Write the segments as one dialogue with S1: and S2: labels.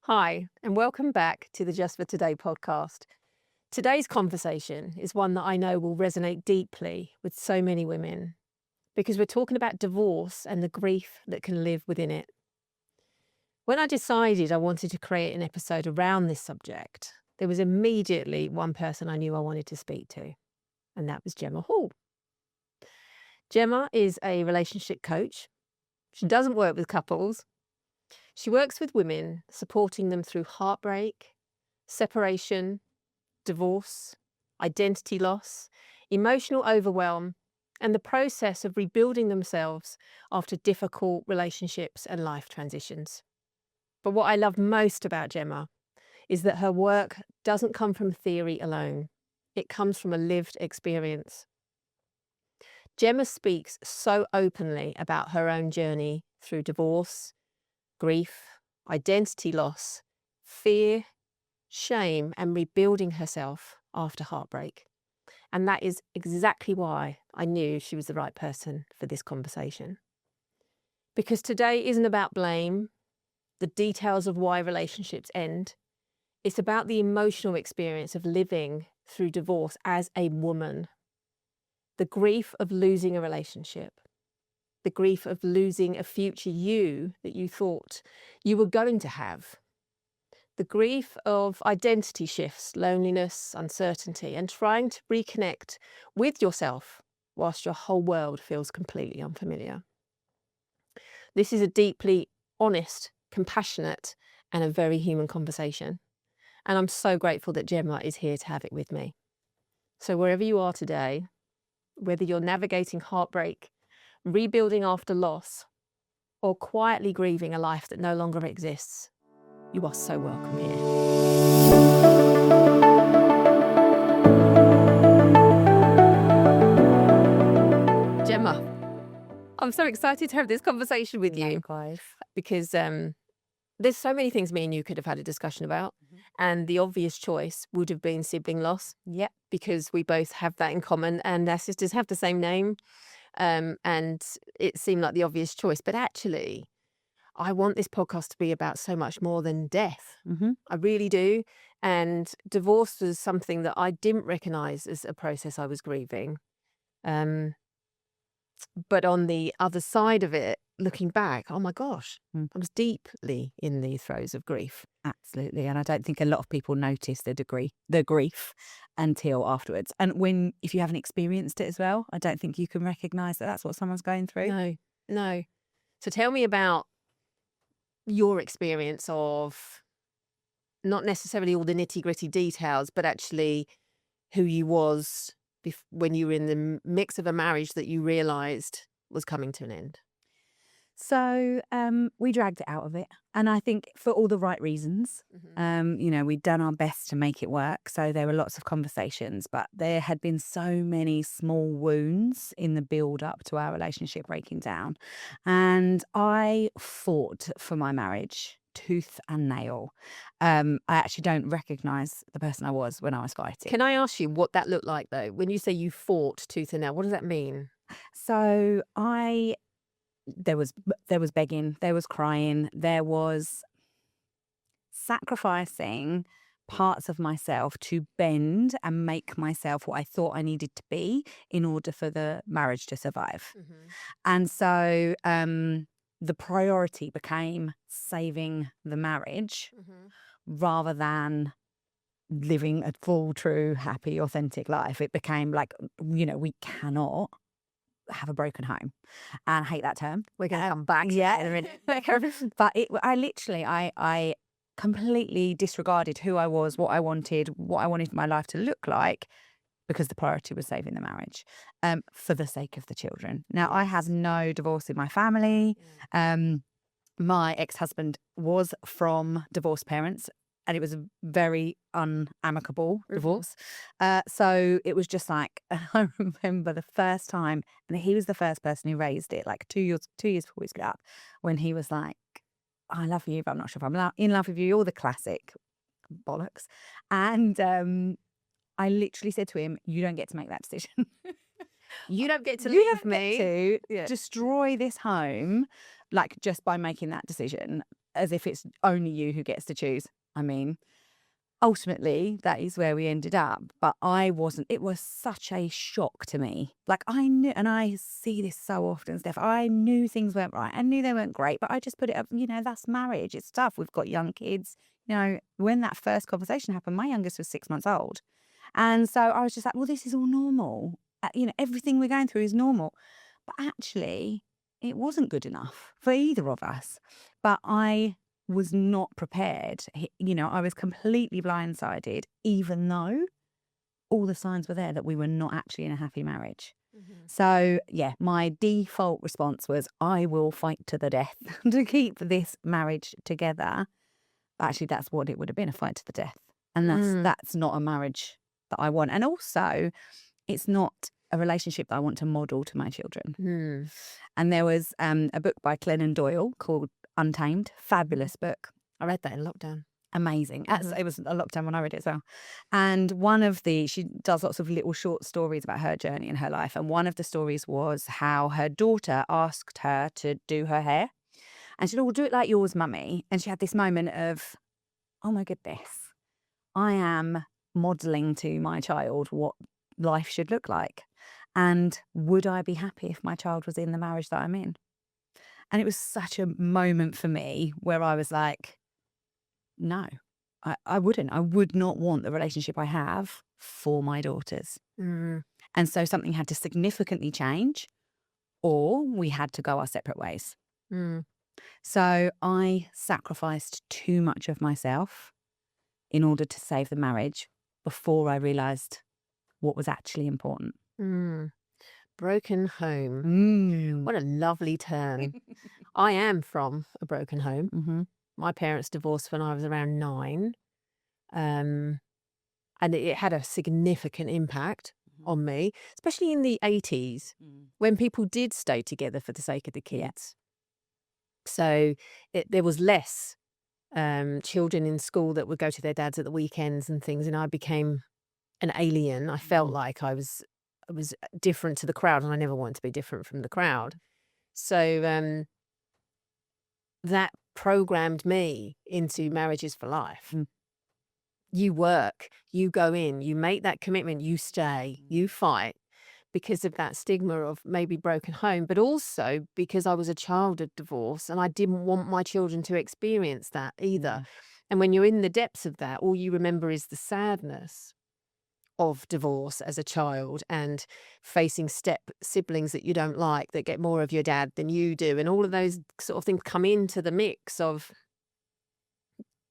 S1: Hi, and welcome back to the Just for Today podcast. Today's conversation is one that I know will resonate deeply with so many women because we're talking about divorce and the grief that can live within it. When I decided I wanted to create an episode around this subject, there was immediately one person I knew I wanted to speak to, and that was Gemma Hall. Gemma is a relationship coach. She doesn't work with couples. She works with women, supporting them through heartbreak, separation, divorce, identity loss, emotional overwhelm, and the process of rebuilding themselves after difficult relationships and life transitions. But what I love most about Gemma is that her work doesn't come from theory alone. It comes from a lived experience. Gemma speaks so openly about her own journey through divorce, grief, identity loss, fear, shame, and rebuilding herself after heartbreak. And that is exactly why I knew she was the right person for this conversation. Because today isn't about blame, the details of why relationships end. It's about the emotional experience of living through divorce as a woman. The grief of losing a relationship. The grief of losing a future you that you thought you were going to have. The grief of identity shifts, loneliness, uncertainty, and trying to reconnect with yourself whilst your whole world feels completely unfamiliar. This is a deeply honest, compassionate, and a very human conversation. And I'm so grateful that Gemma is here to have it with me. So wherever you are today, whether you're navigating heartbreak, rebuilding after loss, or quietly grieving a life that no longer exists, you are so welcome here. Gemma, I'm so excited to have this conversation with you because there's so many things me and you could have had a discussion about, and the obvious choice would have been sibling loss.
S2: Yep.
S1: Because we both have that in common, and our sisters have the same name, and it seemed like the obvious choice. But actually, I want this podcast to be about so much more than death. I really do. And divorce was something that I didn't recognise as a process I was grieving. But on the other side of it, looking back, oh my gosh, I was deeply in the throes of grief.
S2: Absolutely. And I don't think a lot of people notice the grief until afterwards. And if you haven't experienced it as well, I don't think you can recognise that that's what someone's going through.
S1: No. So tell me about your experience of not necessarily all the nitty-gritty details, but actually who you was when you were in the mix of a marriage that you realised was coming to an end.
S2: So we dragged it out of it. And I think for all the right reasons. We'd done our best to make it work. So there were lots of conversations, but there had been so many small wounds in the build up to our relationship breaking down. And I fought for my marriage tooth and nail. I actually don't recognise the person I was when I was fighting.
S1: Can I ask you what that looked like, though? When you say you fought tooth and nail, what does that mean?
S2: So there was begging, there was crying, there was sacrificing parts of myself to bend and make myself what I thought I needed to be in order for the marriage to survive. And so the priority became saving the marriage rather than living a full, true, happy, authentic life. It became like, we cannot have a broken home. And I hate that term.
S1: We're going to come back
S2: in a minute. But I completely disregarded who I was, what I wanted my life to look like, because the priority was saving the marriage for the sake of the children. Now, I have no divorce in my family. My ex-husband was from divorced parents, and it was a very unamicable divorce. So it was just like, I remember the first time, and he was the first person who raised it, like 2 years before we split up, when he was like, I love you, but I'm not sure if I'm in love with you, all the classic bollocks. And I literally said to him, you don't get to make that decision.
S1: You don't get to leave me.
S2: To destroy this home, like, just by making that decision. as if it's only you who gets to choose. I mean, ultimately, that is where we ended up. But I wasn't, it was such a shock to me. Like I knew, and I see this so often, Steph, I knew things weren't right. I knew they weren't great, but I just put it up, that's marriage. It's tough. We've got young kids. When that first conversation happened, my youngest was 6 months old. And so I was just like, well, this is all normal. Everything we're going through is normal. But actually, it wasn't good enough for either of us. But I was not prepared. I was completely blindsided, even though all the signs were there that we were not actually in a happy marriage. So, yeah, my default response was, I will fight to the death to keep this marriage together. But actually, that's what it would have been, a fight to the death. And that's not a marriage that I want. And also, it's not a relationship that I want to model to my children. And there was a book by Glennon Doyle called Untamed. Fabulous book.
S1: I read that in lockdown.
S2: Amazing. It was a lockdown when I read it as well. And she does lots of little short stories about her journey in her life. And one of the stories was how her daughter asked her to do her hair. And she said, "Oh, we'll do it like yours, mummy." And she had this moment of, oh my goodness, I am modelling to my child what life should look like. And would I be happy if my child was in the marriage that I'm in? And it was such a moment for me where I was like, no, I wouldn't. I would not want the relationship I have for my daughters. And so something had to significantly change, or we had to go our separate ways. So I sacrificed too much of myself in order to save the marriage before I realised what was actually important.
S1: Broken home. What a lovely turn. I am from a broken home. My parents divorced when I was around 9. And it had a significant impact on me, especially in the 80s when people did stay together for the sake of the kids. So there was less children in school that would go to their dads at the weekends and things, and I became an alien. I felt like I was different to the crowd, and I never wanted to be different from the crowd. So that programmed me into marriages for life. You work, you go in, you make that commitment, you stay, you fight, because of that stigma of maybe broken home, but also because I was a child of divorce and I didn't want my children to experience that either. And when you're in the depths of that, all you remember is the sadness of divorce as a child and facing step siblings that you don't like, that get more of your dad than you do. And all of those sort of things come into the mix of,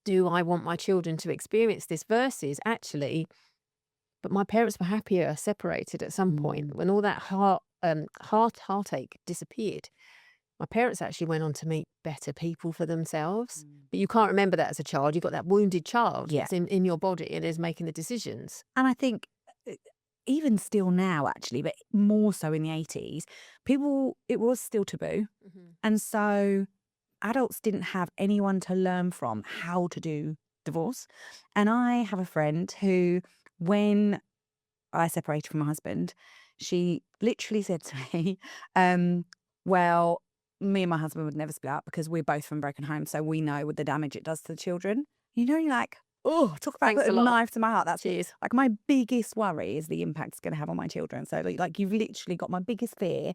S1: do I want my children to experience this versus actually, but my parents were happier separated at some point when all that heartache disappeared. My parents actually went on to meet better people for themselves. But you can't remember that as a child. You've got that wounded child that's in your body and is making the decisions.
S2: And I think even still now, actually, but more so in the 80s, it was still taboo. And so adults didn't have anyone to learn from how to do divorce. And I have a friend who, when I separated from my husband, she literally said to me, well, me and my husband would never split up because we're both from broken homes, so we know what the damage it does to the children. You're like, oh, talk about putting a knife to my heart. That's like my biggest worry is the impact it's going to have on my children. So like you've literally got my biggest fear.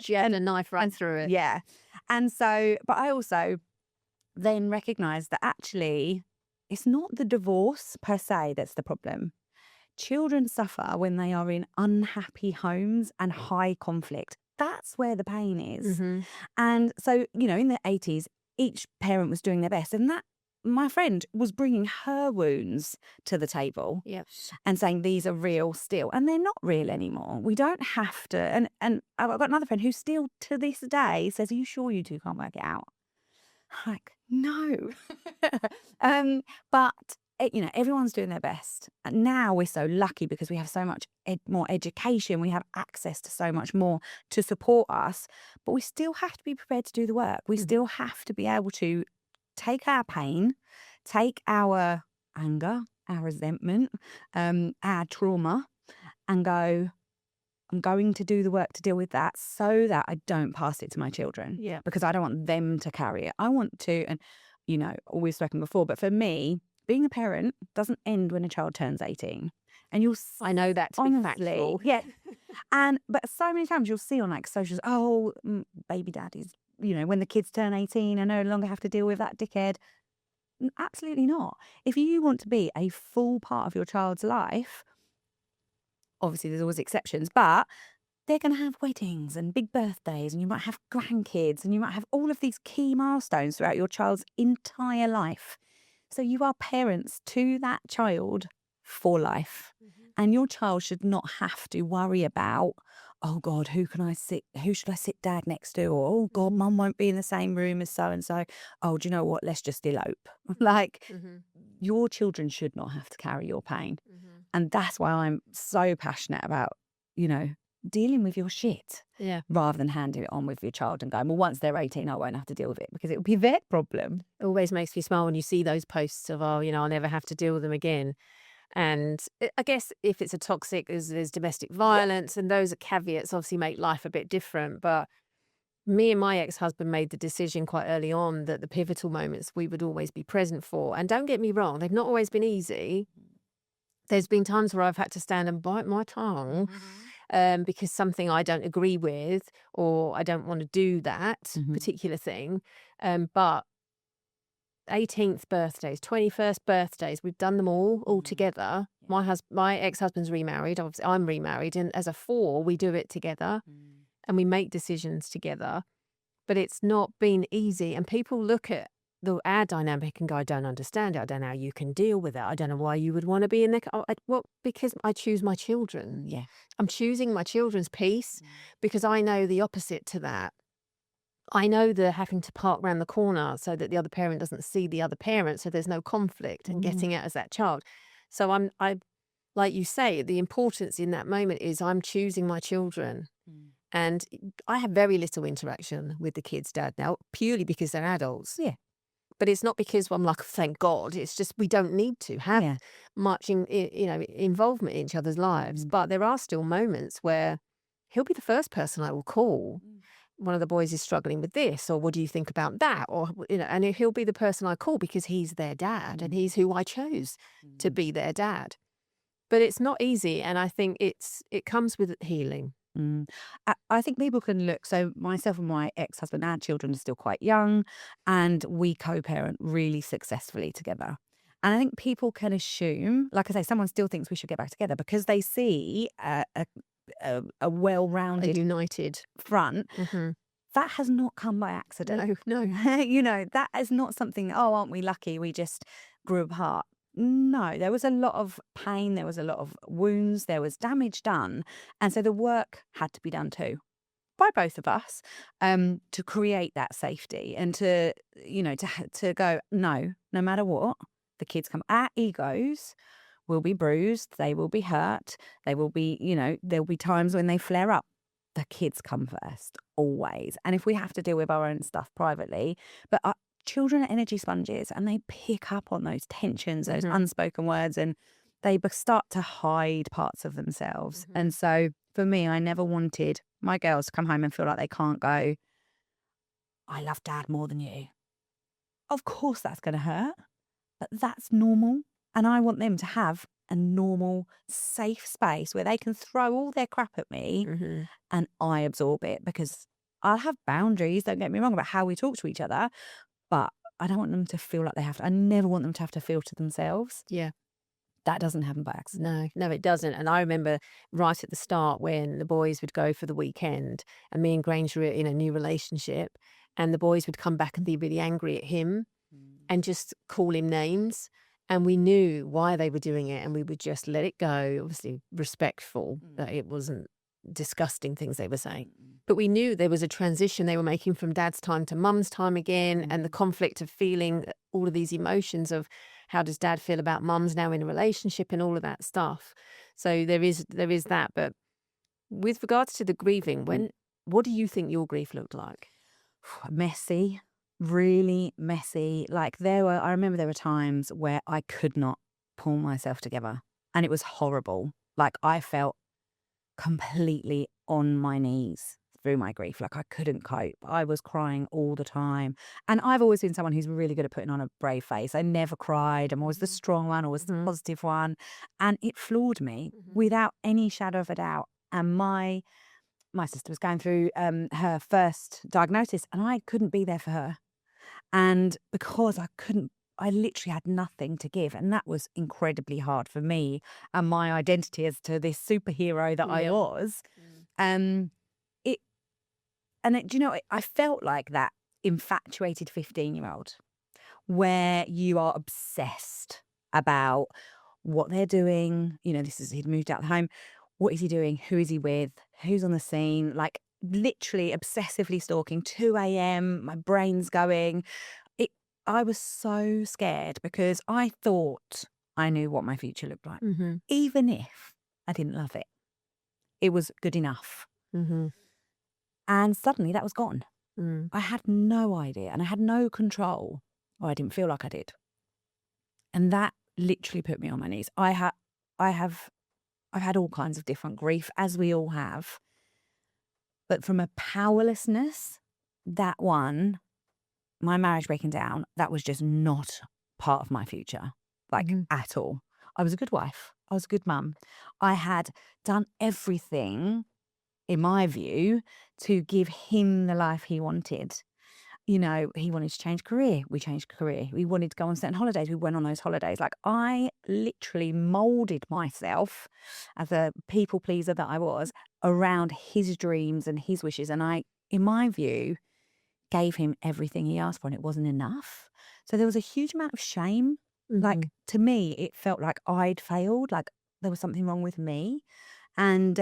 S1: She had a knife right through it.
S2: Yeah. And so, but I also then recognised that actually it's not the divorce per se that's the problem. Children suffer when they are in unhappy homes and high conflict. That's where the pain is. And so, in the 80s, each parent was doing their best. And that, my friend was bringing her wounds to the table and saying these are real still. And they're not real anymore. We don't have to. And I've got another friend who still to this day says, are you sure you two can't work it out? I'm like, no. But everyone's doing their best. And now we're so lucky because we have so much more education. We have access to so much more to support us. But we still have to be prepared to do the work. We still have to be able to take our pain, take our anger, our resentment, our trauma, and go, I'm going to do the work to deal with that so that I don't pass it to my children.
S1: Yeah.
S2: Because I don't want them to carry it. I want to, and we've spoken before, but for me, being a parent doesn't end when a child turns 18. And you'll
S1: I know that to be
S2: honestly,
S1: factual.
S2: yeah. But so many times you'll see on like socials, baby daddies, when the kids turn 18, I no longer have to deal with that dickhead. Absolutely not. If you want to be a full part of your child's life, obviously there's always exceptions, but they're going to have weddings and big birthdays, and you might have grandkids, and you might have all of these key milestones throughout your child's entire life. So you are parents to that child for life. And your child should not have to worry about, oh God, who should I sit dad next to? Or, oh God, mum won't be in the same room as so-and-so. Oh, do you know what? Let's just elope. Like, your children should not have to carry your pain. And that's why I'm so passionate about, dealing with your shit.
S1: Yeah.
S2: Rather than handing it on with your child and going, well, once they're 18, I won't have to deal with it, because it will be their problem.
S1: It always makes me smile when you see those posts of, I'll never have to deal with them again. And I guess if it's a toxic, there's domestic violence, and those are caveats, obviously make life a bit different. But me and my ex-husband made the decision quite early on that the pivotal moments we would always be present for. And don't get me wrong, they've not always been easy. There's been times where I've had to stand and bite my tongue because something I don't agree with, or I don't want to do that particular thing. But 18th birthdays, 21st birthdays, we've done them all together. My ex-husband's remarried, obviously I'm remarried, and as a four, we do it together and we make decisions together. But it's not been easy, and people look at our dynamic and go, I don't understand it. I don't know how you can deal with it. I don't know why you would want to be in there. Well, because I choose my children.
S2: Yeah.
S1: I'm choosing my children's peace because I know the opposite to that. I know they're having to park around the corner so that the other parent doesn't see the other parent, so there's no conflict and getting out as that child. So I, like you say, the importance in that moment is I'm choosing my children. And I have very little interaction with the kids' dad now, purely because they're adults.
S2: Yeah.
S1: But it's not because I'm like, thank God. It's just we don't need to have much involvement in each other's lives. But there are still moments where he'll be the first person I will call. One of the boys is struggling with this, or what do you think about that? Or, and he'll be the person I call because he's their dad and he's who I chose to be their dad. But it's not easy. And I think it comes with healing.
S2: I think people can look, so myself and my ex-husband, our children are still quite young, and we co-parent really successfully together. And I think people can assume, like I say, someone still thinks we should get back together because they see a well-rounded,
S1: united
S2: front. That has not come by accident.
S1: No.
S2: That is not something, oh, aren't we lucky we just grew apart. No, there was a lot of pain, there was a lot of wounds, there was damage done. And so the work had to be done too, by both of us, to create that safety and to go, no matter what, the kids come. Our egos will be bruised, they will be hurt, they will be, there'll be times when they flare up. The kids come first, always. And if we have to deal with our own stuff privately, but children are energy sponges and they pick up on those tensions, those unspoken words, and they start to hide parts of themselves. And so for me, I never wanted my girls to come home and feel like they can't go, I love dad more than you. Of course that's going to hurt, but that's normal. And I want them to have a normal, safe space where they can throw all their crap at me and I absorb it, because I'll have boundaries, don't get me wrong, about how we talk to each other. But I don't want them to feel like they have to. I never want them to have to filter themselves.
S1: Yeah.
S2: That doesn't happen by accident.
S1: No, it doesn't. And I remember right at the start when the boys would go for the weekend and me and Granger were in a new relationship, and the boys would come back and be really angry at him and just call him names. And we knew why they were doing it, and we would just let it go, obviously respectful, that it wasn't disgusting things they were saying. But we knew there was a transition they were making from dad's time to mum's time again, and the conflict of feeling all of these emotions of how does dad feel about mum's now in a relationship and all of that stuff. So there is that. But with regards to the grieving, what do you think your grief looked like?
S2: Messy, really messy. Like I remember there were times where I could not pull myself together, and it was horrible. Like I felt completely on my knees through my grief. Like, I couldn't cope. I was crying all the time. And I've always been someone who's really good at putting on a brave face. I never cried. I'm always the strong one, always the positive one. And it floored me without any shadow of a doubt. And my sister was going through her first diagnosis, and I couldn't be there for her. And because I literally had nothing to give. And that was incredibly hard for me and my identity as to this superhero that I was. Do you know, I felt like that infatuated 15-year-old where you are obsessed about what they're doing. You know, he'd moved out of the home. What is he doing? Who is he with? Who's on the scene? Like, literally obsessively stalking, 2 a.m., my brain's going. I was so scared because I thought I knew what my future looked like. Even if I didn't love it, it was good enough. And suddenly that was gone. I had no idea and I had no control. Or I didn't feel like I did. And that literally put me on my knees. I've had all kinds of different grief, as we all have. But from a powerlessness, that one, my marriage breaking down, that was just not part of my future, like at all. I was a good wife. I was a good mum. I had done everything, in my view, to give him the life he wanted. You know, he wanted to change career. We changed career. We wanted to go on certain holidays. We went on those holidays. Like, I literally molded myself as a people pleaser that I was around his dreams and his wishes. And I, in my view, gave him everything he asked for, and it wasn't enough. So there was a huge amount of shame. Like, to me, it felt like I'd failed, like there was something wrong with me. And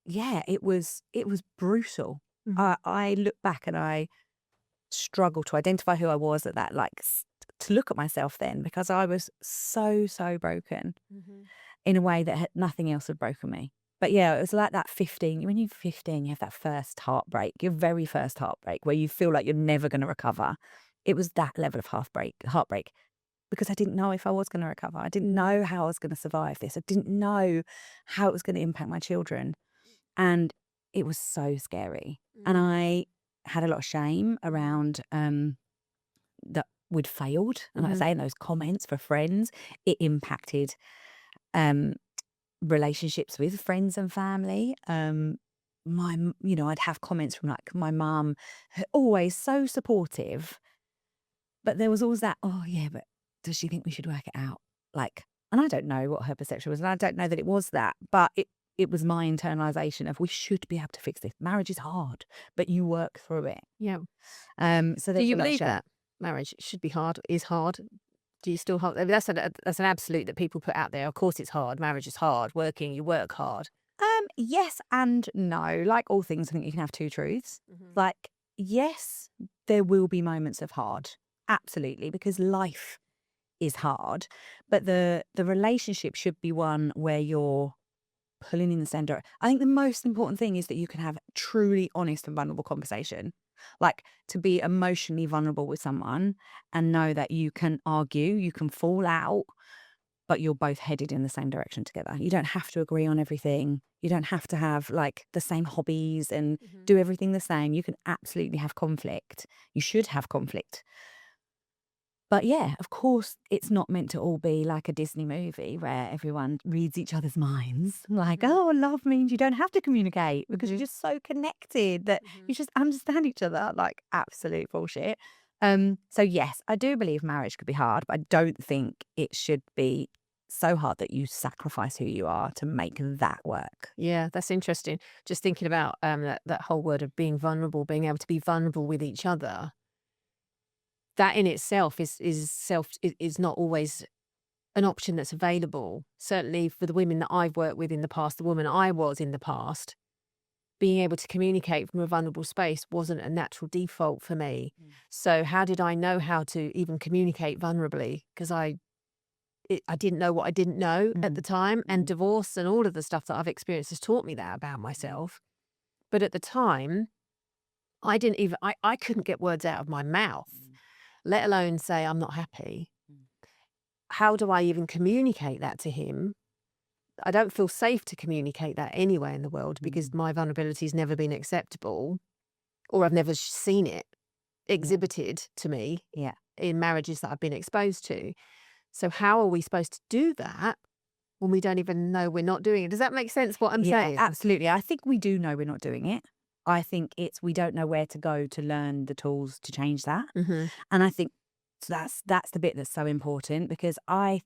S2: it was brutal. I look back and I struggle to identify who I was at that, like to look at myself then, because I was so broken in a way that nothing else had broken me. But yeah, it was like that 15, when you're 15, you have that first heartbreak, your very first heartbreak, where you feel like you're never going to recover. It was that level of heartbreak, because I didn't know if I was going to recover. I didn't know how I was going to survive this. I didn't know how it was going to impact my children. And it was so scary. And I had a lot of shame around that we'd failed. And like I say, in those comments for friends, it impacted relationships with friends and family. I'd have comments from like my mum, always so supportive, but there was always that, oh yeah, but does she think we should work it out? Like, and I don't know what her perception was, and I don't know that it was that, but it was my internalization of, we should be able to fix this. Marriage is hard, but you work through it.
S1: Yeah.
S2: So
S1: do you believe that marriage should be hard, is hard? Do you still hold? I mean, that's an absolute that people put out there. Of course it's hard. Marriage is hard. You work hard.
S2: Yes and no. Like all things, I think you can have two truths. Like, yes, there will be moments of hard. Absolutely, because life is hard. But the relationship should be one where you're pulling in the same direction. I think the most important thing is that you can have truly honest and vulnerable conversation. Like, to be emotionally vulnerable with someone and know that you can argue, you can fall out, but you're both headed in the same direction together. You don't have to agree on everything. You don't have to have like the same hobbies and do everything the same. You can absolutely have conflict. You should have conflict. But yeah, of course, it's not meant to all be like a Disney movie where everyone reads each other's minds. Like, oh, love means you don't have to communicate because you're just so connected that you just understand each other. Like, absolute bullshit. So yes, I do believe marriage could be hard, but I don't think it should be so hard that you sacrifice who you are to make that work.
S1: Yeah, that's interesting. Just thinking about that whole word of being vulnerable, being able to be vulnerable with each other. That in itself is not always an option that's available. Certainly for the women that I've worked with in the past, the woman I was in the past, being able to communicate from a vulnerable space wasn't a natural default for me. So how did I know how to even communicate vulnerably? Because I didn't know what I didn't know at the time, and divorce and all of the stuff that I've experienced has taught me that about myself. But at the time, I couldn't get words out of my mouth, let alone say I'm not happy. How do I even communicate that to him? I don't feel safe to communicate that anywhere in the world because my vulnerability has never been acceptable, or I've never seen it exhibited to me
S2: Yeah.
S1: in marriages that I've been exposed to. So how are we supposed to do that when we don't even know we're not doing it? Does that make sense what I'm saying?
S2: Absolutely. I think we do know we're not doing it. I think it's we don't know where to go to learn the tools to change that.
S1: Mm-hmm.
S2: And I think that's the bit that's so important, because I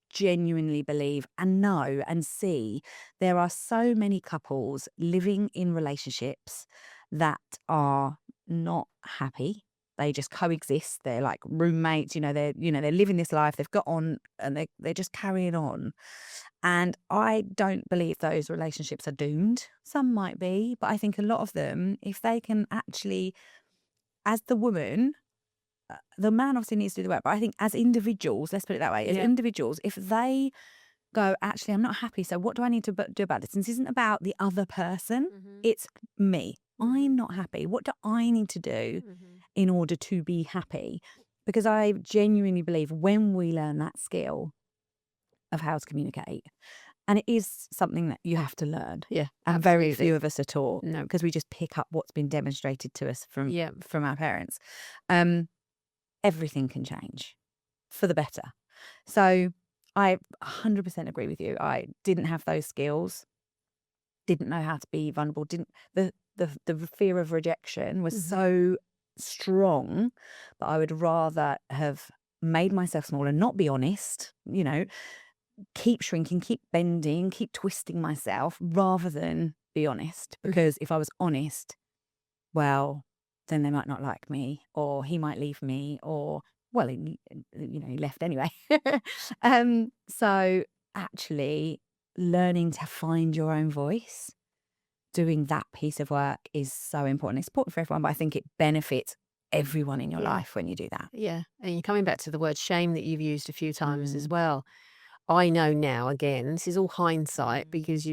S2: genuinely believe and know and see there are so many couples living in relationships that are not happy. They just coexist. They're like roommates, they're living this life, they've got on, and they're just carrying on. And I don't believe those relationships are doomed. Some might be, but I think a lot of them, if they can actually, as the woman, the man obviously needs to do the work, but I think as individuals, let's put it that way, as individuals, if they go, actually, I'm not happy, so what do I need to do about this? And this isn't about the other person, it's me. I'm not happy. What do I need to do in order to be happy? Because I genuinely believe when we learn that skill of how to communicate, and it is something that you have to learn.
S1: Yeah,
S2: and
S1: absolutely.
S2: very few of us are taught.
S1: No.
S2: Because we just pick up what's been demonstrated to us from our parents. Everything can change for the better. So I 100% agree with you. I didn't have those skills, didn't know how to be vulnerable, the fear of rejection was so strong that I would rather have made myself small and not be honest, keep shrinking, keep bending, keep twisting myself rather than be honest. Because if I was honest, well, then they might not like me, or he might leave me, or, well, he left anyway. So actually learning to find your own voice, doing that piece of work is so important. It's important for everyone, but I think it benefits everyone in your life when you do that.
S1: Yeah. And you're coming back to the word shame that you've used a few times as well. I know now, again, this is all hindsight, because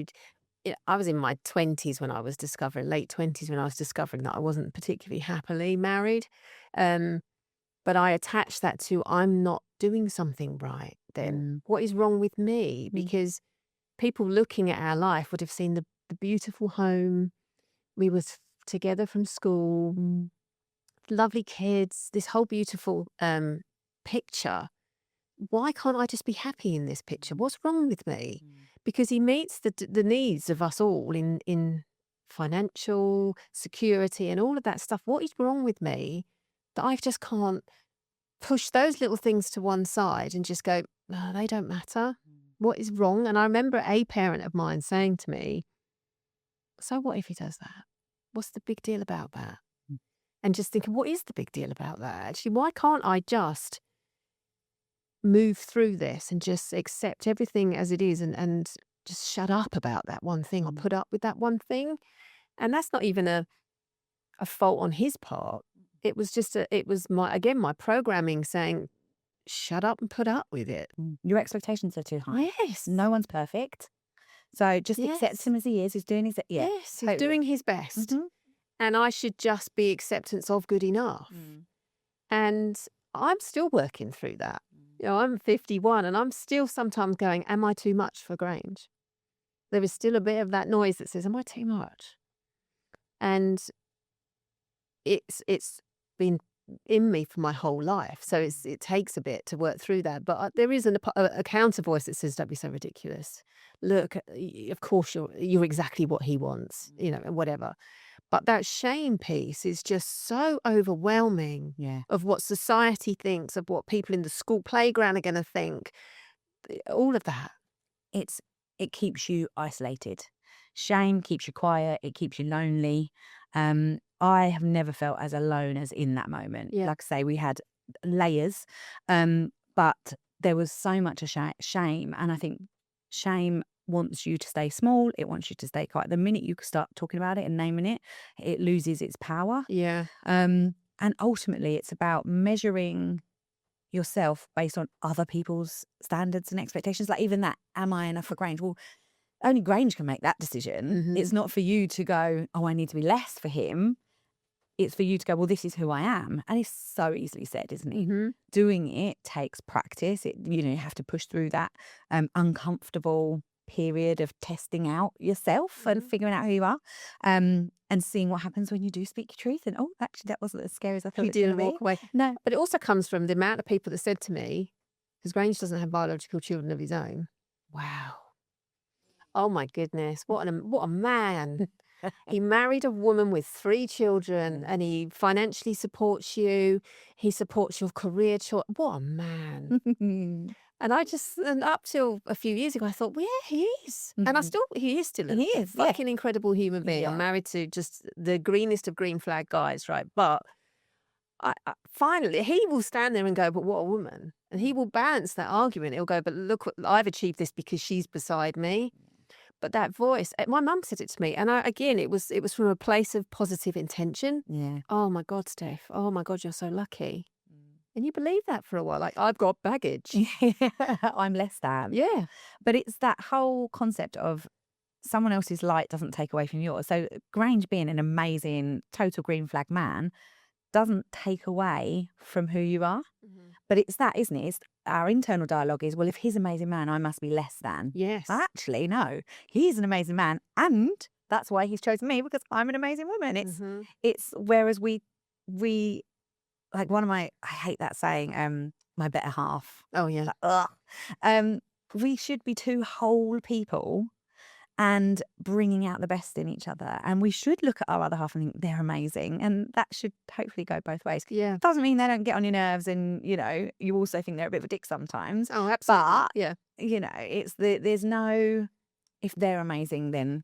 S1: I was in my 20s when I was discovering, late 20s when I was discovering that I wasn't particularly happily married. But I attached that to, I'm not doing something right then. What is wrong with me? Because people looking at our life would have seen the beautiful home. We was together from school, lovely kids, this whole beautiful picture. Why can't I just be happy in this picture? What's wrong with me? Because he meets the needs of us all in financial security and all of that stuff. What is wrong with me that I just can't push those little things to one side and just go, no, they don't matter. What is wrong? And I remember a parent of mine saying to me, so what if he does that? What's the big deal about that? And just thinking, what is the big deal about that? Actually, why can't I just move through this and just accept everything as it is and just shut up about that one thing, or put up with that one thing? And that's not even a fault on his part. It was just my programming saying, shut up and put up with it.
S2: Your expectations are too high.
S1: Yes.
S2: No one's perfect. So just accept him as he is. He's doing his
S1: Yes,
S2: totally.
S1: he's doing his best. And I should just be acceptance of good enough. And I'm still working through that. I'm 51 and I'm still sometimes going, am I too much for Grange? There is still a bit of that noise that says, am I too much? And it's been in me for my whole life. So it takes a bit to work through that. But there is a counter voice that says, don't be so ridiculous. Look, of course you're exactly what he wants, whatever. But that shame piece is just so overwhelming of what society thinks, of what people in the school playground are going to think, all of that.
S2: It keeps you isolated. Shame keeps you quiet. It keeps you lonely. I have never felt as alone as in that moment.
S1: Yeah.
S2: Like I say, we had layers, but there was so much shame. And I think shame wants you to stay small. It wants you to stay quiet. The minute you start talking about it and naming it, it loses its power.
S1: Yeah.
S2: And ultimately, it's about measuring yourself based on other people's standards and expectations. Like even that, am I enough for Grange? Well, only Grange can make that decision. It's not for you to go, oh, I need to be less for him. It's for you to go, well, this is who I am. And it's so easily said, isn't it? Doing it takes practice. You have to push through that uncomfortable period of testing out yourself and figuring out who you are, and seeing what happens when you do speak your truth. And actually, that wasn't as scary as I thought
S1: You
S2: it was going
S1: didn't
S2: to
S1: walk
S2: be.
S1: away.
S2: No.
S1: But it also comes from the amount of people that said to me, because Grange doesn't have biological children of his own. Wow. Oh my goodness. What a man. He married a woman with 3 children and he financially supports you. He supports your career choice. What a man. And and up till a few years ago, I thought, well, yeah, he is. And he is still
S2: He
S1: a
S2: is, yeah.
S1: fucking incredible human being. I'm
S2: Yeah.
S1: married to just the greenest of green flag guys, right? But finally, he will stand there and go, but what a woman. And he will balance that argument. He'll go, but look, I've achieved this because she's beside me. But that voice, my mum said it to me. And again, it was from a place of positive intention.
S2: Yeah.
S1: Oh my God, Steph. Oh my God, you're so lucky. And you believe that for a while. Like, I've got baggage.
S2: I'm less than.
S1: Yeah.
S2: But it's that whole concept of someone else's light doesn't take away from yours. So Grange being an amazing, total green flag man doesn't take away from who you are. But it's that, isn't it? It's our internal dialogue is, well, if he's an amazing man, I must be less than.
S1: Yes.
S2: Actually, no, he's an amazing man. And that's why he's chosen me, because I'm an amazing woman. It's whereas we like I hate that saying, my better half.
S1: Oh, yeah.
S2: Like, ugh. We should be 2 whole people and bringing out the best in each other. And we should look at our other half and think they're amazing. And that should hopefully go both ways.
S1: Yeah.
S2: Doesn't mean they don't get on your nerves and, you also think they're a bit of a dick sometimes.
S1: Oh, absolutely.
S2: But,
S1: yeah.
S2: It's there's no, if they're amazing, then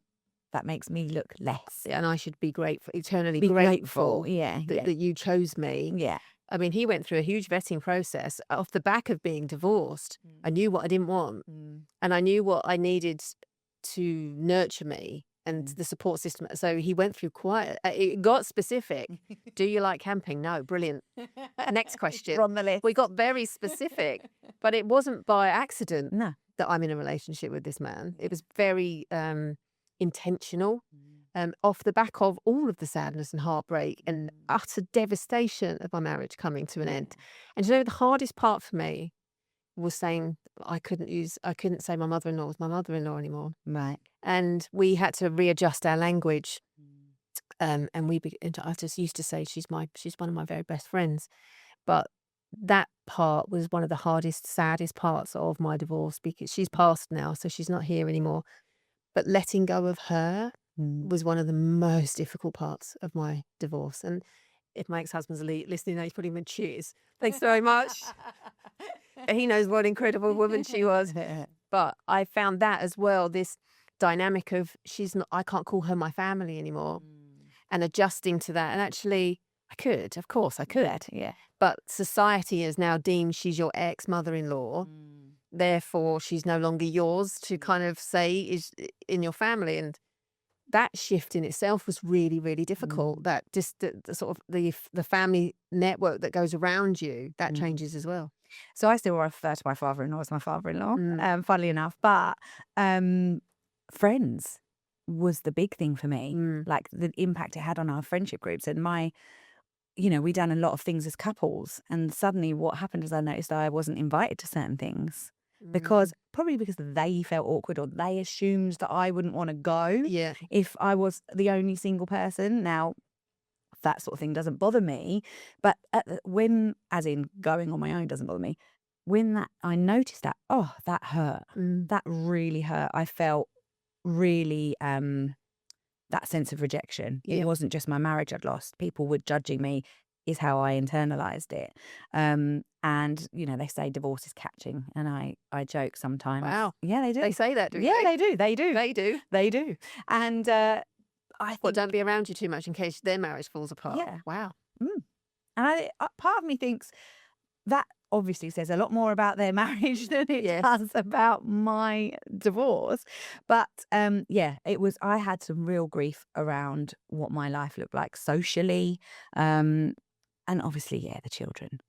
S2: that makes me look less.
S1: Yeah, and I should be grateful, eternally
S2: Be
S1: grateful
S2: Yeah.
S1: that you chose me.
S2: Yeah.
S1: I mean, he went through a huge vetting process off the back of being divorced. I knew what I didn't want, and I knew what I needed to nurture me and the support system. So he went through it got specific. Do you like camping? No. Brilliant. Next question.
S2: We're on the list.
S1: We got very specific, but it wasn't by accident
S2: No.
S1: that I'm in a relationship with this man. It was very intentional. Off the back of all of the sadness and heartbreak and utter devastation of my marriage coming to an end. And the hardest part for me was saying I couldn't say my mother-in-law was my mother-in-law anymore.
S2: Right.
S1: And we had to readjust our language. And I just used to say she's one of my very best friends. But that part was one of the hardest, saddest parts of my divorce, because she's passed now, so she's not here anymore. But letting go of her was one of the most difficult parts of my divorce. And if my ex-husband's listening now, he's putting him in cheers. Thanks very much. He knows what incredible woman she was. But I found that as well, this dynamic of I can't call her my family anymore, and adjusting to that. And actually, of course I could.
S2: Yeah.
S1: But society has now deemed she's your ex-mother-in-law. Therefore, she's no longer yours to kind of say is in your family. And that shift in itself was really, really difficult. That just the sort of the family network that goes around you, that changes as well.
S2: So I still refer to my father-in-law as my father-in-law, funnily enough. But friends was the big thing for me, like the impact it had on our friendship groups. And we done a lot of things as couples. And suddenly what happened is I noticed I wasn't invited to certain things. Probably because they felt awkward, or they assumed that I wouldn't want to go if I was the only single person. Now, that sort of thing doesn't bother me, but as in going on my own doesn't bother me. When I noticed that, that hurt. That really hurt. I felt really that sense of rejection. It wasn't just my marriage I'd lost. People were judging me, is how I internalized it. And they say divorce is catching, and I joke sometimes.
S1: Wow.
S2: Yeah, they do.
S1: They say that, do
S2: yeah,
S1: they?
S2: they do. They do. And I think,
S1: don't be around you too much in case their marriage falls apart.
S2: Yeah.
S1: Wow.
S2: And part of me thinks that obviously says a lot more about their marriage than it does about my divorce. But it was. I had some real grief around what my life looked like socially, and obviously, the children.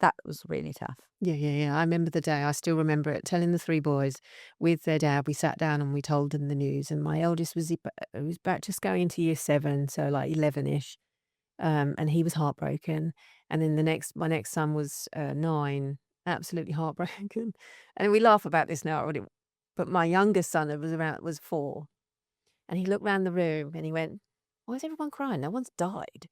S2: That was really tough.
S1: Yeah. I remember the day. I still remember it. Telling the 3 boys with their dad, we sat down and we told them the news. And my eldest was back just going into year 7, so like 11-ish, and he was heartbroken. And then my next son was 9, absolutely heartbroken. And we laugh about this now. But my youngest son was 4, and he looked round the room and he went, "Why is everyone crying? No one's died."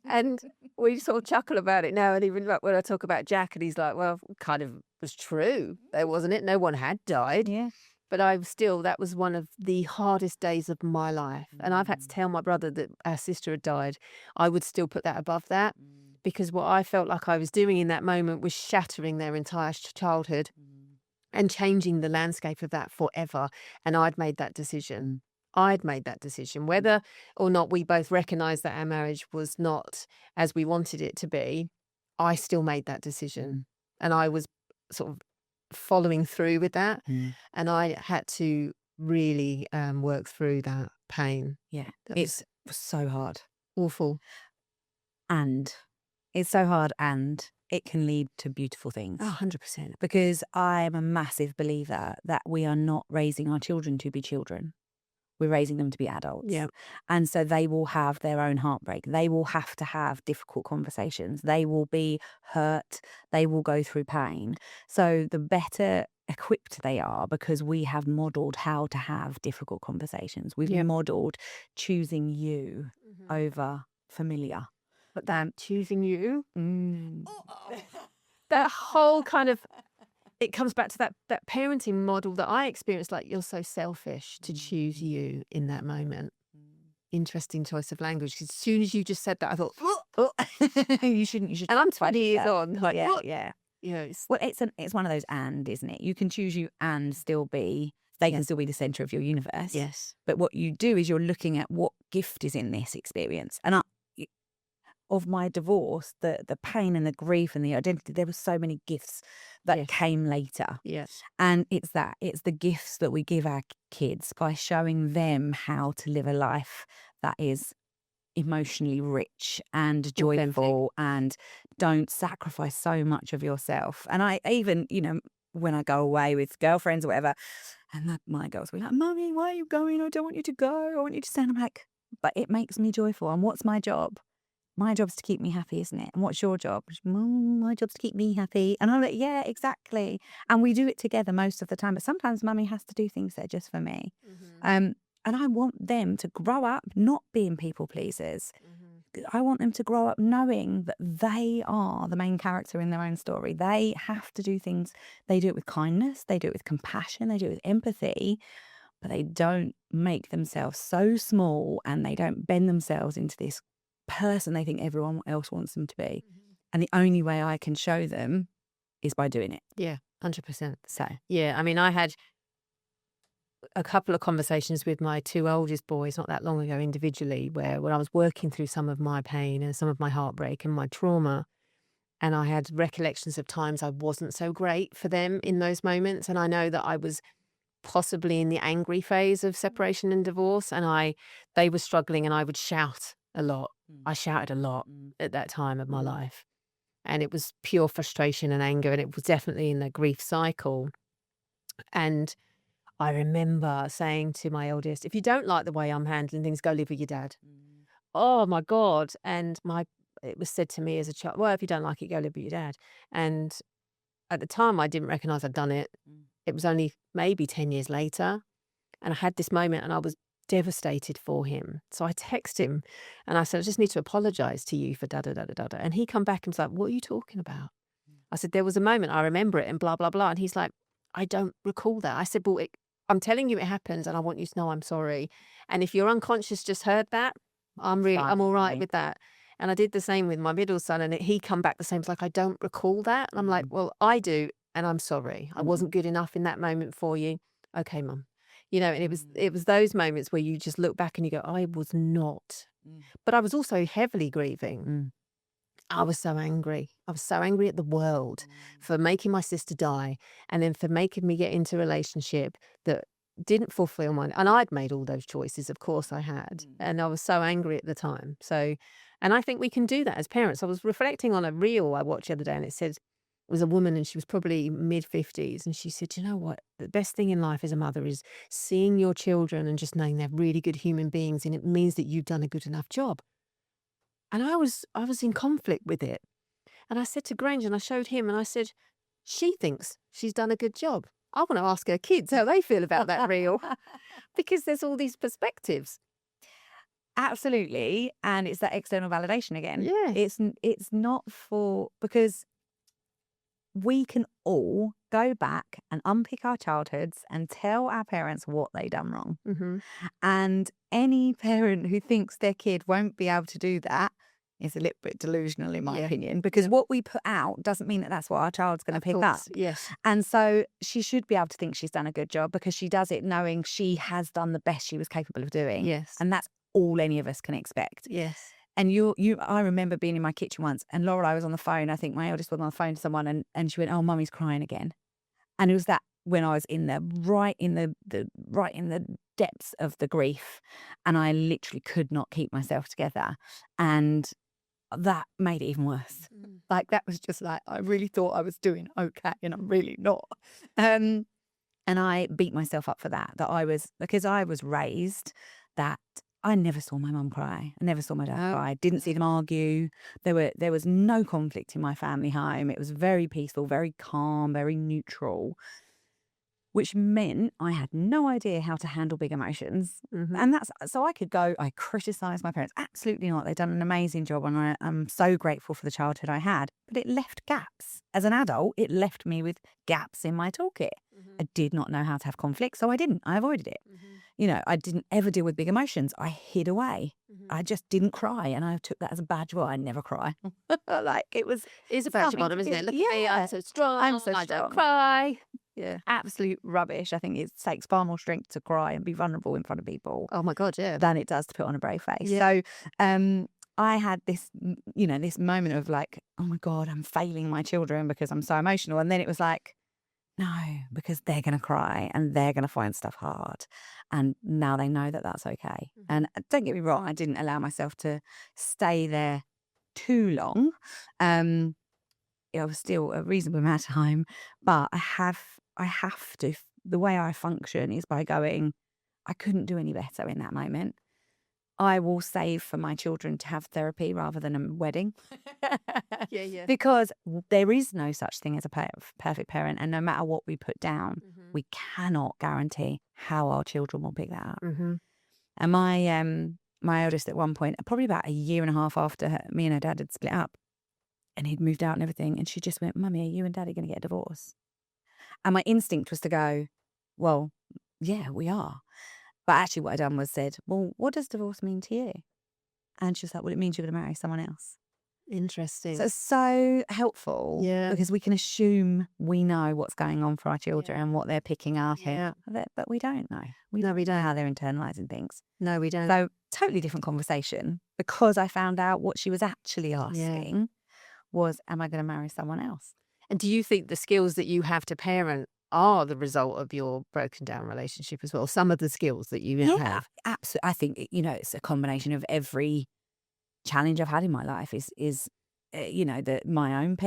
S1: And we sort of chuckle about it now, and even like when I talk about Jack, and he's like, "Well, it kind of was true, there wasn't it? No one had died."
S2: Yeah.
S1: But that was one of the hardest days of my life. And I've had to tell my brother that our sister had died. I would still put that above that, because what I felt like I was doing in that moment was shattering their entire childhood and changing the landscape of that forever. And I'd made that decision. Whether or not we both recognised that our marriage was not as we wanted it to be, I still made that decision. And I was sort of following through with that. And I had to really work through that pain.
S2: Yeah.
S1: That
S2: It's so hard.
S1: awful.
S2: And it's so hard, and it can lead to beautiful things.
S1: 100%.
S2: Because I'm a massive believer that we are not raising our children to be children. We're raising them to be adults.
S1: Yeah.
S2: And so they will have their own heartbreak. They will have to have difficult conversations. They will be hurt. They will go through pain. So the better equipped they are, because we have modelled how to have difficult conversations. We've modelled choosing you over familiar.
S1: But that choosing you, that whole kind of, it comes back to that parenting model that I experienced, like, you're so selfish to choose you in that moment. Interesting choice of language. 'Cause as soon as you just said that, I thought,
S2: You should.
S1: and I'm 20 years on. Like,
S2: Yeah.
S1: Yes.
S2: Well, it's one of those and, isn't it? You can choose you and still be, they can still be the centre of your universe.
S1: Yes.
S2: But what you do is you're looking at what gift is in this experience. And of my divorce, the pain and the grief and the identity, there were so many gifts that came later.
S1: Yes.
S2: And it's the gifts that we give our kids by showing them how to live a life that is emotionally rich and joyful, and don't sacrifice so much of yourself. And I even, when I go away with girlfriends or whatever, and my girls will be like, "Mummy, why are you going? I don't want you to go. I want you to stay." And I'm like, but it makes me joyful. And what's my job? My job's to keep me happy, isn't it? And what's your job? My job's to keep me happy. And I'm like, yeah, exactly. And we do it together most of the time. But sometimes Mummy has to do things that are just for me. And I want them to grow up not being people pleasers. I want them to grow up knowing that they are the main character in their own story. They have to do things. They do it with kindness. They do it with compassion. They do it with empathy. But they don't make themselves so small, and they don't bend themselves into this person they think everyone else wants them to be. And the only way I can show them is by doing it.
S1: Yeah, 100%.
S2: So
S1: Yeah, I mean, I had a couple of conversations with my 2 oldest boys not that long ago individually, where when I was working through some of my pain and some of my heartbreak and my trauma, and I had recollections of times I wasn't so great for them in those moments. And I know that I was possibly in the angry phase of separation and divorce, and they were struggling, and I would shout a lot. I shouted a lot at that time of my life, and it was pure frustration and anger, and it was definitely in the grief cycle. And I remember saying to my eldest, "If you don't like the way I'm handling things, go live with your dad." Oh my God. And it was said to me as a child, "Well, if you don't like it, go live with your dad." And at the time, I didn't recognise I'd done it. It was only maybe 10 years later. And I had this moment, and I was devastated for him. So I texted him and I said, "I just need to apologise to you for da da da da da da." And he come back and was like, "What are you talking about?" I said, "There was a moment, I remember it, and blah, blah, blah." And he's like, "I don't recall that." I said, "Well, I'm telling you it happened, and I want you to know I'm sorry. And if your unconscious just heard that, I'm all right with that." And I did the same with my middle son, and he come back the same. It's like, "I don't recall that." And I'm like, "Well, I do, and I'm sorry. I wasn't good enough in that moment for you." "Okay, Mum." And it was those moments where you just look back and you go, I was not. But I was also heavily grieving. I was so angry. I was so angry at the world for making my sister die, and then for making me get into a relationship that didn't fulfill mine. And I'd made all those choices, of course I had. And I was so angry at the time. So, and I think we can do that as parents. I was reflecting on a reel I watched the other day, and it said, it was a woman, and she was probably mid-50s, and she said, "You know what? The best thing in life as a mother is seeing your children and just knowing they're really good human beings, and it means that you've done a good enough job." And I was in conflict with it. And I said to Granger, and I showed him, and I said, "She thinks she's done a good job. I want to ask her kids how they feel about that reel because there's all these perspectives.
S2: Absolutely. And it's that external validation again.
S1: Yes.
S2: It's not because we can all go back and unpick our childhoods and tell our parents what they done wrong.
S1: Mm-hmm.
S2: And any parent who thinks their kid won't be able to do that is a little bit delusional, in my opinion, because what we put out doesn't mean that that's what our child's going to pick up.
S1: Yes.
S2: And so she should be able to think she's done a good job because she does it knowing she has done the best she was capable of doing.
S1: Yes.
S2: And that's all any of us can expect.
S1: Yes.
S2: And I remember being in my kitchen once, and Laura, I was on the phone. I think my eldest was on the phone to someone, and she went, "Oh, Mummy's crying again." And it was that when I was in right in the depths of the grief, and I literally could not keep myself together, and that made it even worse. Like, that was just like, I really thought I was doing okay, and I'm really not. And I beat myself up for that because I was raised that I never saw my mum cry. I never saw my dad cry. Didn't see them argue. There was no conflict in my family home. It was very peaceful, very calm, very neutral, which meant I had no idea how to handle big emotions.
S1: Mm-hmm.
S2: And so I criticised my parents. Absolutely not. They'd done an amazing job, and I'm so grateful for the childhood I had. But it left gaps. As an adult, it left me with gaps in my toolkit.
S1: Mm-hmm.
S2: I did not know how to have conflict, so I didn't. I avoided it.
S1: Mm-hmm.
S2: I didn't ever deal with big emotions. I hid away.
S1: Mm-hmm.
S2: I just didn't cry, and I took that as a badge. Well, I never cry. Like,
S1: It's a badge of honor, isn't it? Look at me, I'm so strong.
S2: I'm so
S1: I
S2: strong.
S1: don't cry. Yeah.
S2: Absolute rubbish. I think it takes far more strength to cry and be vulnerable in front of people
S1: Oh my God, yeah.
S2: than it does to put on a brave face.
S1: Yeah.
S2: So I had this, this moment of like, oh my God, I'm failing my children because I'm so emotional. And then it was like, no, because they're going to cry and they're going to find stuff hard. And now they know that that's okay.
S1: Mhm.
S2: And don't get me wrong, I didn't allow myself to stay there too long. It was still a reasonable amount of time, but I have to, the way I function is by going, I couldn't do any better in that moment. I will save for my children to have therapy rather than a wedding.
S1: Yeah.
S2: Because there is no such thing as a perfect parent. And no matter what we put down,
S1: Mm-hmm.
S2: we cannot guarantee how our children will pick that up.
S1: Mm-hmm.
S2: And my eldest at one point, probably about a year and a half after me and her dad had split up, and he'd moved out and everything, and she just went, "Mummy, are you and Daddy going to get a divorce?" And my instinct was to go, well, yeah, we are. But actually what I'd done was said, well, what does divorce mean to you? And she was like, well, it means you're going to marry someone else.
S1: Interesting.
S2: So it's so helpful.
S1: Yeah.
S2: Because we can assume we know what's going on for our children and what they're picking up.
S1: Yeah.
S2: But we don't know. We
S1: No, we
S2: know
S1: don't.
S2: how they're internalising things.
S1: No, we don't.
S2: So totally different conversation, because I found out what she was actually asking was, am I going to marry someone else?
S1: And do you think the skills that you have to parent are the result of your broken down relationship as well? Some of the skills that you have.
S2: Absolutely. I think, it's a combination of every challenge I've had in my life is my own